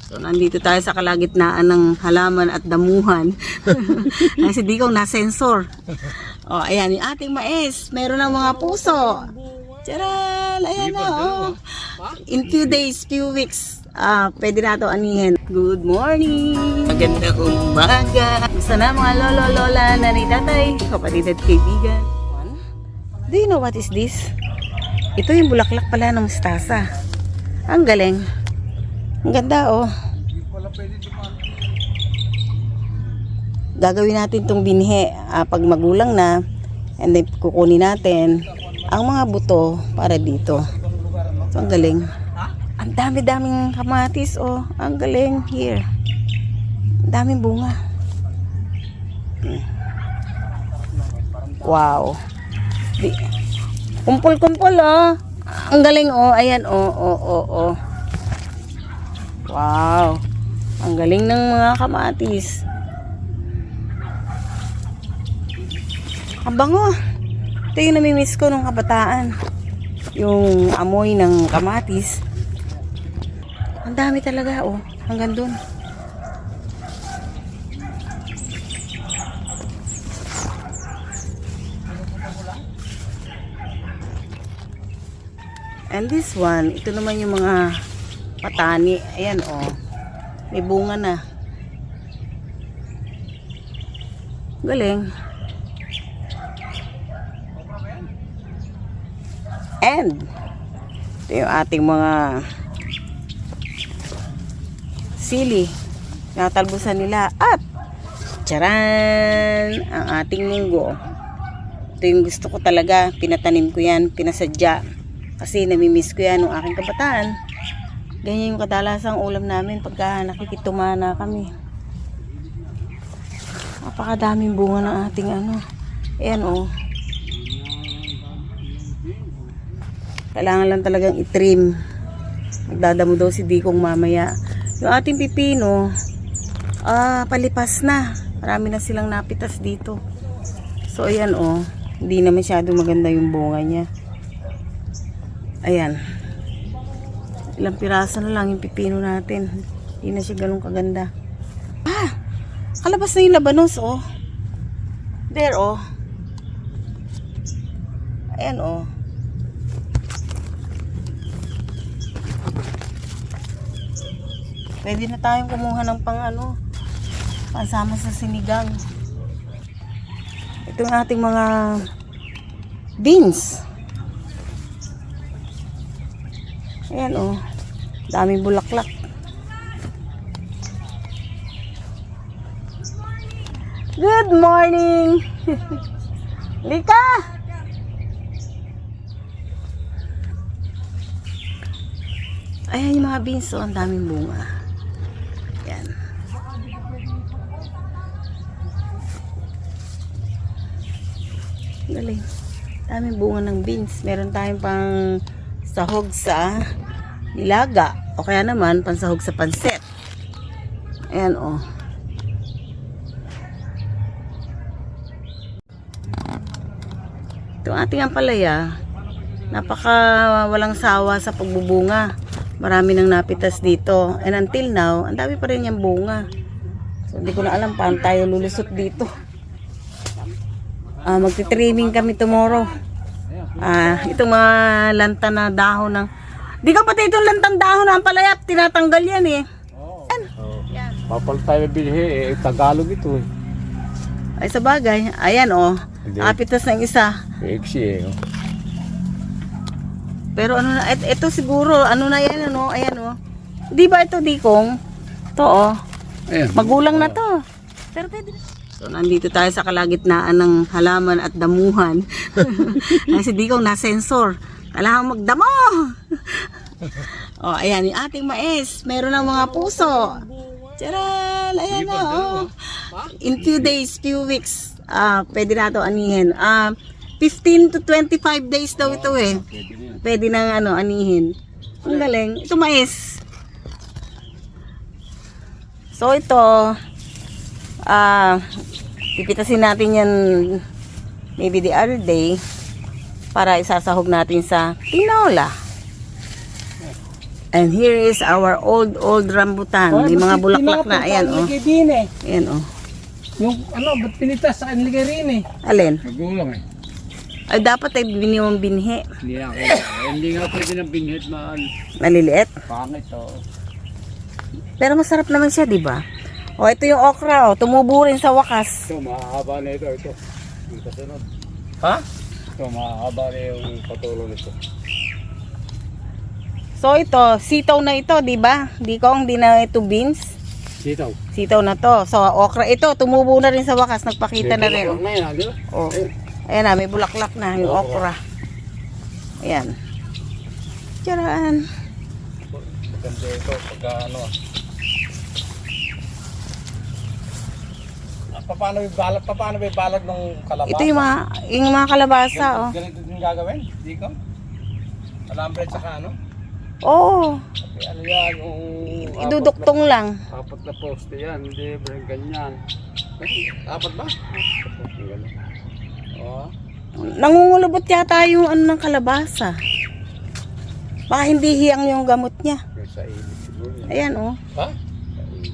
So, nandito tayo sa kalagitnaan ng halaman at damuhan. Kasi di ko na-sensor. O, ayan, yung ating mais. Meron ng mga puso. Tcharan! Ayan na, oh. In few days, few weeks, pwede na ito anihin. Good morning! Magandang umaga! Gusto na mga lolo, lola, nanay, tatay, kapatid at kaibigan. Do you know what is this? Ito yung bulaklak pala ng mustasa. Ang galing. Ang ganda, oh. Gagawin natin itong binhi pag magulang na, and then kukunin natin ang mga buto para dito. So, ang galing. Ang dami-daming kamatis, oh. Ang galing. Here. Ang daming bunga. Wow. Kumpul-kumpul, oh. Ang galing, oh. Ayan, oh, oh, oh, oh. Wow. Ang galing ng mga kamatis. Ang bango. Ito yung namimiss ko nung kabataan. Yung amoy ng kamatis. Ang dami talaga, oh. Hanggang dun. And this one, ito naman yung mga patani. Ayan, oh. May bunga na. Galing. And ito yung ating mga sili. Natalbusan nila. At tsaran! Ang ating munggo. Ito yung gusto ko talaga. Pinatanim ko yan. Pinasadya. Kasi namimiss ko yan ng aking kabataan. Ganyan yung kadalasang ulam namin pagka nakikitumana kami. Napakadaming bunga ng ating ano. Ayan, oh. Kailangan lang talagang itrim. Magdadamo daw si Dikong mamaya. Yung ating pipino, palipas na. Marami na silang napitas dito. So, ayan, oh. Hindi na masyado maganda yung bunga niya. Ayan. Ilang piraso na lang yung pipino natin. Hindi na siya ganun kaganda. Kalabas na yung labanos, oh. There, oh. Ayan, oh. Pwede na tayong kumuha ng pansama sa sinigang. Ito yung ating mga beans. Ayan, oh. Daming bulaklak. Good morning! Lika! Ayan yung mga beans, oh. Ang daming bunga. Ayan. Galing. Daming bunga ng beans. Meron tayong pang sahog sa nilaga o kaya naman pansahog sa pansit. Ayan, oh. Itong ating ampalaya, napaka walang sawa sa pagbubunga. Marami nang napitas dito, and until now ang dami pa rin yung bunga. So hindi ko na alam paano tayo lulusot dito. Magti-trimming kami tomorrow. Itong mga lanta na dahon ng... Di ka pati itong lantang dahon ng ampalaya, tinatanggal yan, eh. Yan. Papal tayo bilhi, Tagalog ito, eh. Ay, sa bagay. Ayan, oh. Apitas ng isa. Eksi, eh. Oh. Pero ano na, ito siguro, ano na yan, ano, ayan, oh. Di ba ito, Dikong? Ito, oh. Ayan. Magulang na to. Pero pwede. So, nandito tayo sa kalagitnaan ng halaman at damuhan. Kasi Dikong na-sensor. Kailangan magdamo! Oh, ayan, yung ating mais. Meron ng mga puso. Tcharan! Ayan na, oh. In few days, few weeks, pwede na ito anihin. 15 to 25 days daw ito, eh. Pwede na anihin. Ang galing. Ito mais. So, ito, pipitasin natin yan maybe the other day para isasahog natin sa tinola. And here is our old rambutan. May mga bulaklak na. Ayan, oh. Ayan, oh. Yung ano, ba't pinitas sa kanilagay rin eh? Alin? Magulang eh. Ay, dapat ay biniwang binhi. Hindi ako. Hindi nga pwede ng binhit Maliliit. pangit oh. Pero masarap naman siya, di ba? O, ito yung okra, oh. Tumubo rin sa wakas. Ito, mahahaba na ito. Yung kasunod. Ha? Ito, mahahaba na yung patulo nito. So, ito, sitaw na ito, di ba? Hindi na ito beans. Sitaw. Sitaw na to. So, okra ito, tumubo na rin sa wakas. Nagpakita na rin. Bulaklak na yan, di ba? Oh. Ayan na, may bulaklak na yung okra. Ayan. Tiyaraan. Maganda ito pagka ano. Paano may balag ng kalabasa? Ito yung mga kalabasa, oh. Ganito din gagawin? Di ko? Alambre at saka ano? Oo. Okay, ano yan? Yung Iduduktong lang. Apat na poste yan, hindi ba ganyan. apat ba? Oo. Nangungulubot yata yung ano ng kalabasa. Baka hindi hiyang yung gamot niya. Sa init siguro yan. Ayan, oh. Ha? Sa init.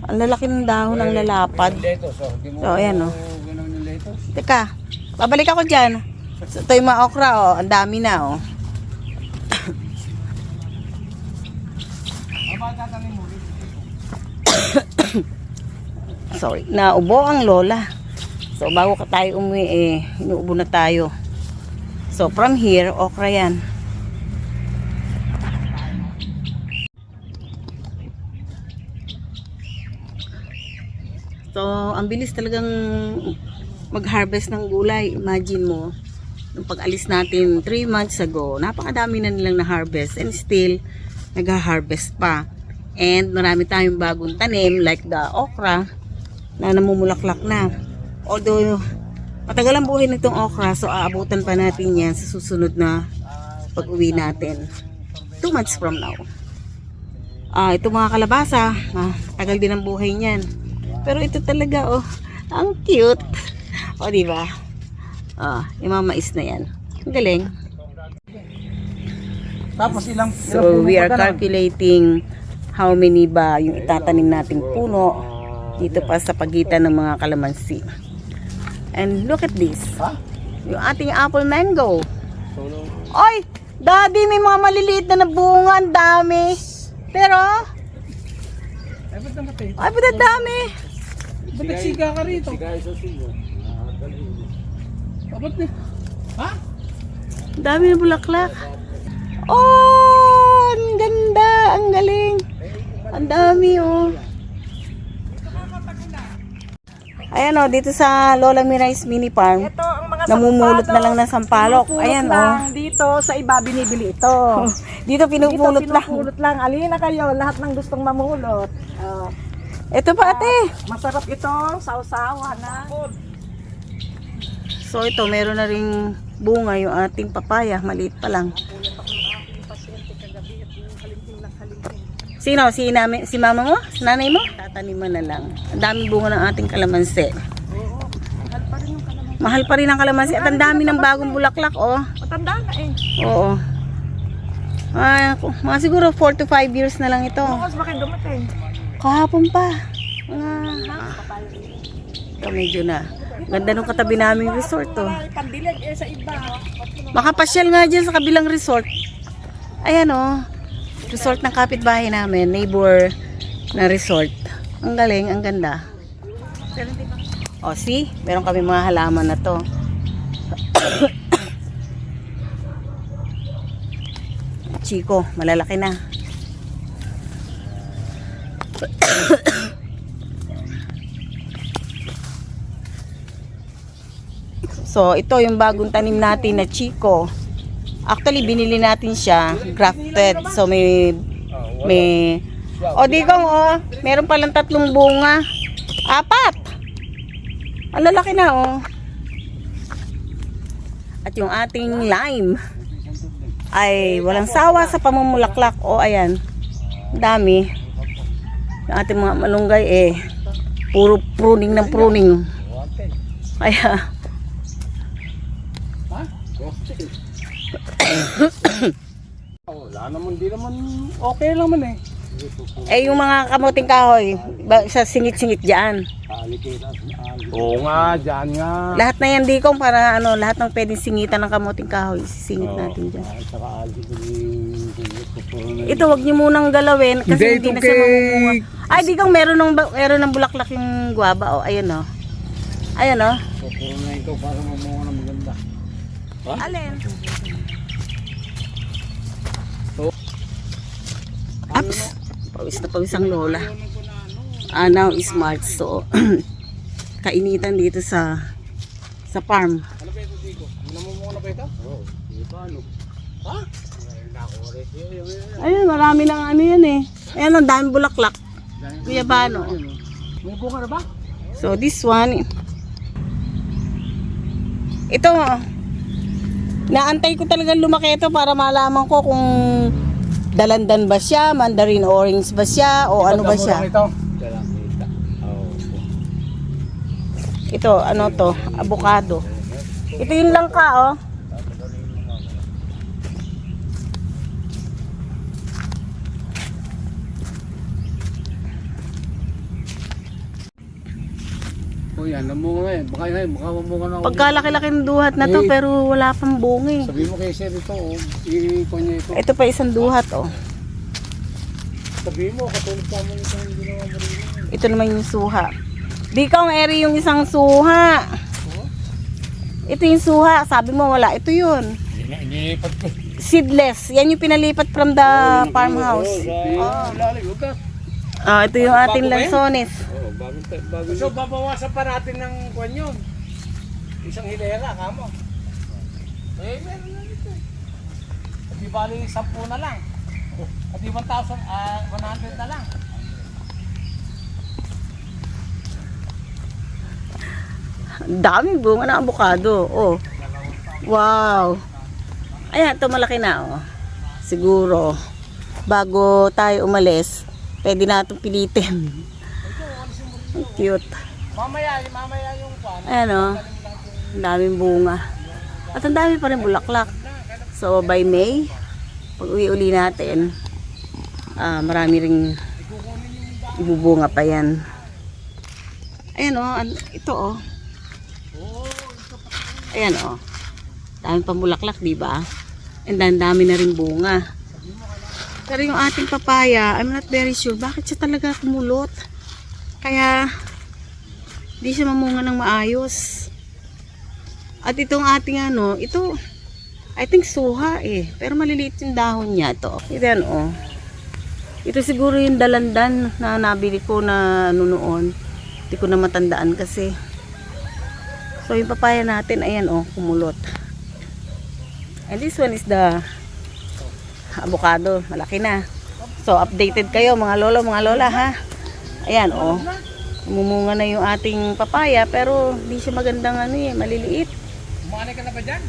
Ang lalaki ng dahon ng lalapad. Leto, so hindi mo So, ayan, oh. ginaw ng leto. Teka, babalik ako dyan. So, ito yung mga okra, oh. Ang dami na, oh. Sorry, naubo ang lola. So, bago ka tayo umuwi, inuubo na tayo. So, from here, okra yan. So, ang bilis talagang mag-harvest ng gulay. Imagine mo, nung pag-alis natin 3 months ago, napakadami na nilang na-harvest and still, nag-harvest pa. And marami tayong bagong tanim like the okra na namumulaklak na. Although, matagal ang buhay nitong okra, so aabutan pa natin yan sa susunod na pag-uwi natin. 2 months from now. Ito mga kalabasa, tagal din ang buhay niyan. Pero ito talaga, oh, ang cute. O, diba? Yung mga mais na yan. Ang galing. Tapos ilang So, we are puno pa calculating how many ba yung itatanim nating puno dito pa sa pagitan ng mga kalamansi. And look at this. Ha? Yung ating apple mango. Oy! Daddy, may mga maliliit na nabunga. Ang dami. Pero, Ay, ba't namatay? ay, ba't ang dami? Ba't nagsiga ka rito? Sigay sa sigo. Ba't ni? Ha? Ang dami na bulaklak. Oh! Ang ganda. Ang galing. Ang dami, oh. Ayan, oh. Dito sa Lola Mirai's Mini Farm. Ito ang mga Namumulot na lang ng sampalok. Pinupulot Ayan, lang. oh. Dito sa iba binibili ito. Dito pinupulot lang. Pinupulot lang. Alin na kayo, lahat ng gustong mamulot. Ito pa, ate. Masarap ito, sausawa na. So, ito, meron na ring bunga yung ating papaya. Maliit pa lang. Sino? Si mama mo? Si nanay mo? Tataniman na lang. Ang daming bunga ng ating kalamansi. Mahal pa rin ang kalamansi. At ang dami ng bagong bulaklak, oh. Matanda na eh. Oo. Mga siguro 4 to 5 years na lang ito. Bukas bakit dumating? Kahapon pa. Ito medyo na. Ganda nung katabi naming resort, oh. Pandilig eh sa iba. Makapasyal nga dyan sa kabilang resort. Ayan, oh. Resort ng kapitbahay namin. Neighbor na resort. Ang galing, ang ganda. O, see? Meron kami mga halaman na to. Chico, malalaki na. So, ito yung bagong tanim natin na Chico. Actually, binili natin siya grafted. So, o, digong, oh. Meron palang 3 bunga. 4. Ang lalaki na, oh. At yung ating lime ay walang sawa sa pamumulaklak. O, ayan. Dami. Yung ating mga malunggay, puro pruning ng pruning. Kaya, naman, di naman okay naman eh. Eh, yung mga kamuting kahoy, sa singit-singit dyan. Oo nga, dyan nga. Lahat na yan, Dikong, para ano, lahat ng pwedeng singitan ng kamuting kahoy, sisingit natin dyan. Ito, wag niyo munang galawin kasi hindi na siya mamumunga. Ay, Dikong, meron ng bulaklak yung guava. Oh, ayun oh. Ayun oh. Puro na ito para mamunga na maganda. Alin? Ups. Pawis na pawis ang lola. Now is March, so kainitan dito sa farm. Ano ba ito, Dico? Namumunga na ba ito? Oo, di ba ano? Ha? Ayun, marami ng ano yan eh. Ayan, ang daming bulaklak. Kuya Bano. May bunga na ba? So this one, ito, naantay ko talaga lumaki ito para malaman ko kung dalandan ba siya, mandarin orange ba siya, o ano ba siya. Ito. Ito lang kita. Oo. Ito, ano to, avocado. Ito yun lang ka, oh. Oh yan, namunga na yan. Baka mamunga na ako. Pagkalaki-laki ng duhat na to, pero wala pang bunga eh. Sabi mo kay Sir ito, oh. I-ipon niya ito. Ito pa isang duhat, oh. Sabi mo, katulad pa mo ito yung ginawa mo rin. Ito naman yung suha. Di ka ang eri yung isang suha. Ito yung suha. Sabi mo wala. Ito yun. Iniipat ko. Seedless. Yan yung pinalipat from the farmhouse. Oh, lalig, ugat. Ito yung ating lansones. Oh, bago. So, babawasan pa natin ng kwan yun. Isang hilera, kamo. Eh, meron na dito eh. At di bali 10 na lang. At di 1,100 na lang. Daming bunga ng avocado. Oh. Wow. Ayan, ito malaki na, oh. Siguro, bago tayo umalis, pwede na itong pilitin. Ang cute. Mamaya yung kwan. Ayan, oh. Ang daming bunga. At ang dami pa rin bulaklak. So, by May, pag uwi uli natin, marami ring ibubunga pa yan. Ayan, oh. Ito, oh. Ayan, oh. Dami pang bulaklak, di ba? And then, dami na rin bunga. Pero yung ating papaya, I'm not very sure. Bakit siya talaga kumulot? Kaya, di siya mamunga ng maayos. At itong ating ano, ito, I think suha eh. Pero maliliit yung dahon niya to. Ito oh. Ito siguro yung dalandan na nabili ko na ano noon. Hindi ko na matandaan kasi. So yung papaya natin, ayan oh, kumulot. And this one is the avocado. Malaki na. So updated kayo mga lolo, mga lola ha. Ayan oh. Mumunga na yung ating papaya pero hindi siya magandang ano eh, maliliit. Kumain ka na ba dyan?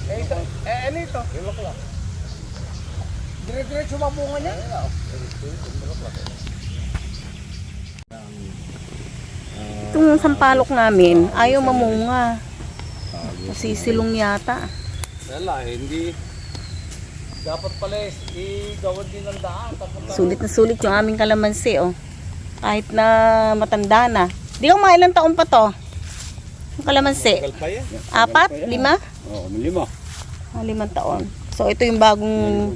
Eh, ito. Ano ito? Dire-diretso ba bunga niya? Itong sampalok namin, ayaw mamunga. Masisilong yata. Wala, hindi. Dapat pala i-gawad din ng daan. Sulit na sulit yung aming kalamansi, oh. Kahit na matanda na. Di ko mga ilang taon pa to. Yung kalamansi. 4, 5? Oh, 5. 5 taon. So ito yung bagong,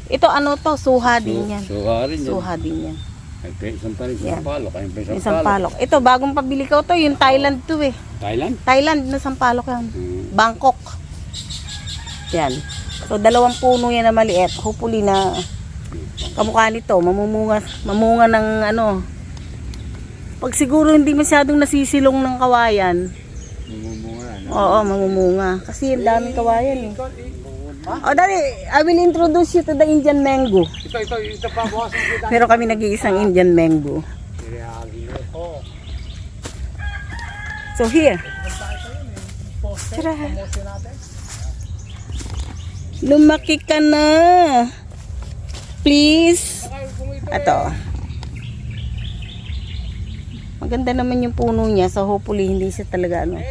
ito ano to, suha din yan. Suha rin yan. Suha din yan. Ay, isang pa rin, Yan. isang palok. Ayun pa, Yung sampalok. Ito, bagong pabili ko to, yung Thailand to eh. Thailand? Thailand na sampalok yan. Hmm. Bangkok. Yan. So, 2 puno yan na maliit. Hopefully na kamukha nito, mamunga ng ano. Pag siguro hindi masyadong nasisilong ng kawayan, Mumumunga na. oo, mamumunga. Kasi yung daming kawayan eh. O, dali, I will introduce you to the Indian mango. Ito pa, boss. Pero kami nag-iisang Indian mango. Oh. So, here. Tara. Lumaki ka na. Please. Ito. Maganda naman yung puno niya. So, hopefully, hindi siya talaga ano.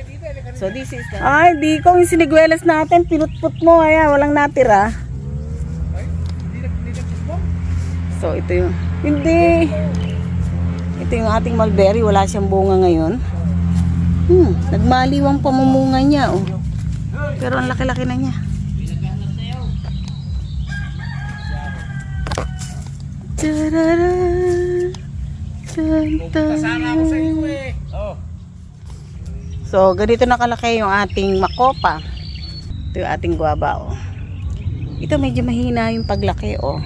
So, this is the... Ay, di ko yung siniguelas natin. Pinutput mo. Kaya, walang natira. So, ito yung, hindi. Ito yung ating mulberry. Wala siyang bunga ngayon. Nagmaliwang pamumunga niya, oh. Pero ang laki-laki na niya. Tararan. Sana ako sa iyo eh. Oh. So, ganito nakalaki yung ating makopa. Ito yung ating guava, oh. Ito medyo mahina yung paglaki, oh.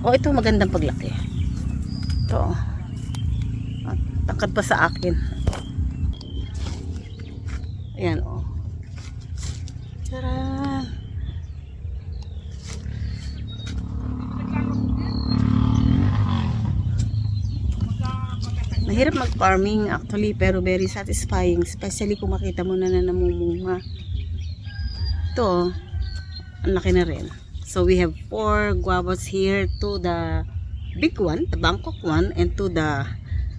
Oh, ito magandang paglaki. Ito. Tangkad pa sa akin. Ayan, oh. Tara. Mahirap mag-farming actually, pero very satisfying, especially kung makita mo na namumunga. Ito, ang laki na rin. So we have 4 guavas here, to the big one, the Bangkok one, and to the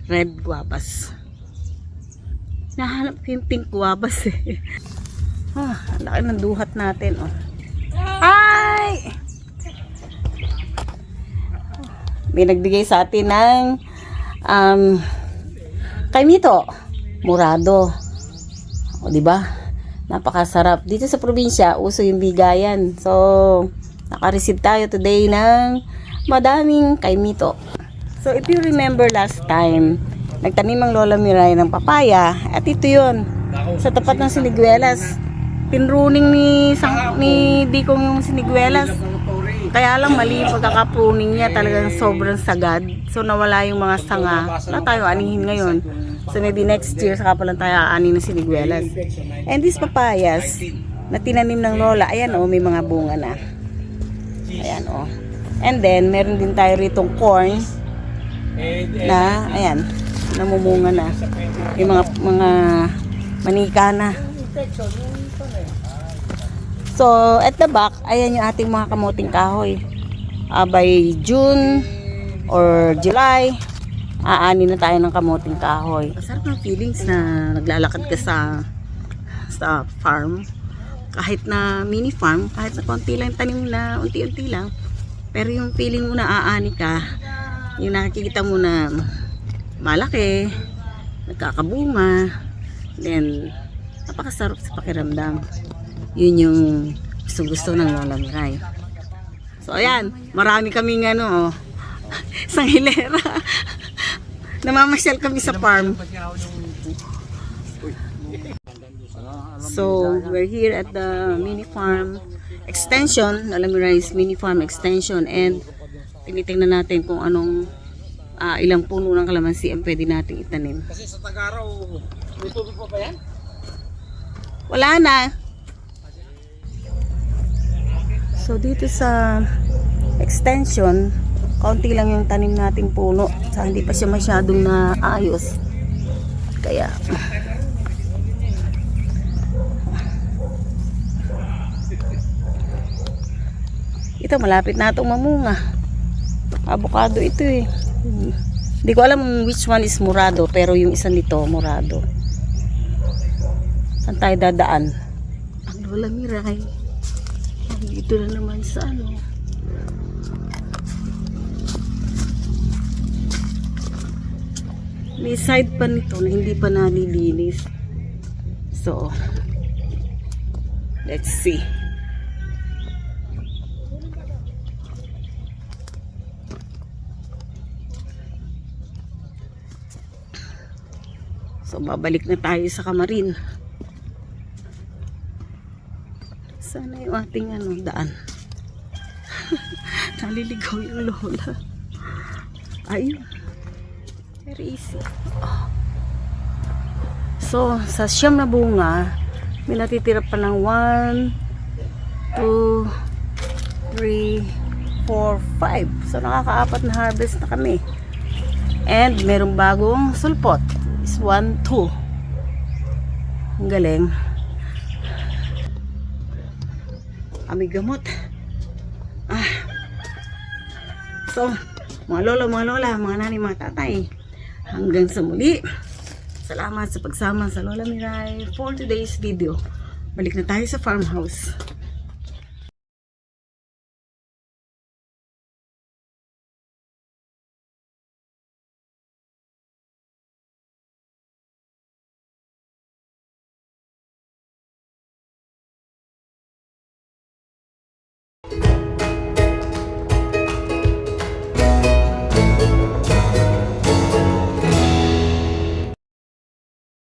red guavas. Nahanap ko yung pink guavas eh. Ang laki ng duhat natin, oh. Ay! May nagbigay sa atin ng kaimito, murado. O, di ba? Napakasarap. Dito sa probinsya, uso yung bigayan. So, naka-receive tayo today ng madaming kaimito. So, if you remember last time, nagtanim ang Lola Miray ng papaya. At ito yun, sa tapat ng siniguelas. Pinruning ni Dikong yung siniguelas. Kaya lang mali yung pagkakapruning niya, talagang sobrang sagad. So nawala yung mga sanga. Wala tayo anihin ngayon. So maybe next year saka pa lang tayo aanin ng siniguelas. And these papayas na tinanim ng Lola, ayan oh, may mga bunga na. Ayan oh. And then meron din tayo ritong corn na ayan, namumunga na. Yung mga manika na. So, at the back, ayan yung ating mga kamuting kahoy. By June or July, aanin na tayo ng kamuting kahoy. Masarap ng feelings na naglalakad ka sa farm. Kahit na mini farm, kahit na konti lang tanim na unti-unti lang. Pero yung feeling mo na aani ka, yung nakikita mo na malaki, nagkakabunga, then napakasarap sa pakiramdam. Yun yung gusto ng Lola Miray. So ayan, marami kaming ano, isang hilera. Namamasyal kami sa farm. So we're here at the mini farm extension, Lola Miray's mini farm extension, and tinitingnan natin kung anong ilang puno ng kalamansi ang pwede nating itanim. Kasi sa Tagaraw, may tubig pa ba yan? Wala na. So dito sa extension, kaunti lang yung tanim nating puno. So hindi pa siya masyadong naayos. Kaya ito malapit na itong mamunga. Avocado ito eh. Hindi ko alam which one is murado, pero yung isa nito murado. Saan tayo dadaan? Ang Lola Miray. Dito na naman sa ano. May side pa nito na hindi pa nalilinis. So, let's see. So, babalik na tayo sa kamarin. Sana yung ating daan. Naliligaw yung Lola. Ayun. Very easy. Oh. So, sa siyam na bunga, may natitira pa ng 1, 2, 3, 4, 5. So, nakaka-4 na harvest na kami. And, merong bagong sulpot. Is 1, 2. Ang galing. Amig gamot. So, mga lola, mga nani, mga tatay, hanggang sa muli. Salamat sa pagsama sa Lola Miray for today's video. Balik na tayo sa farmhouse.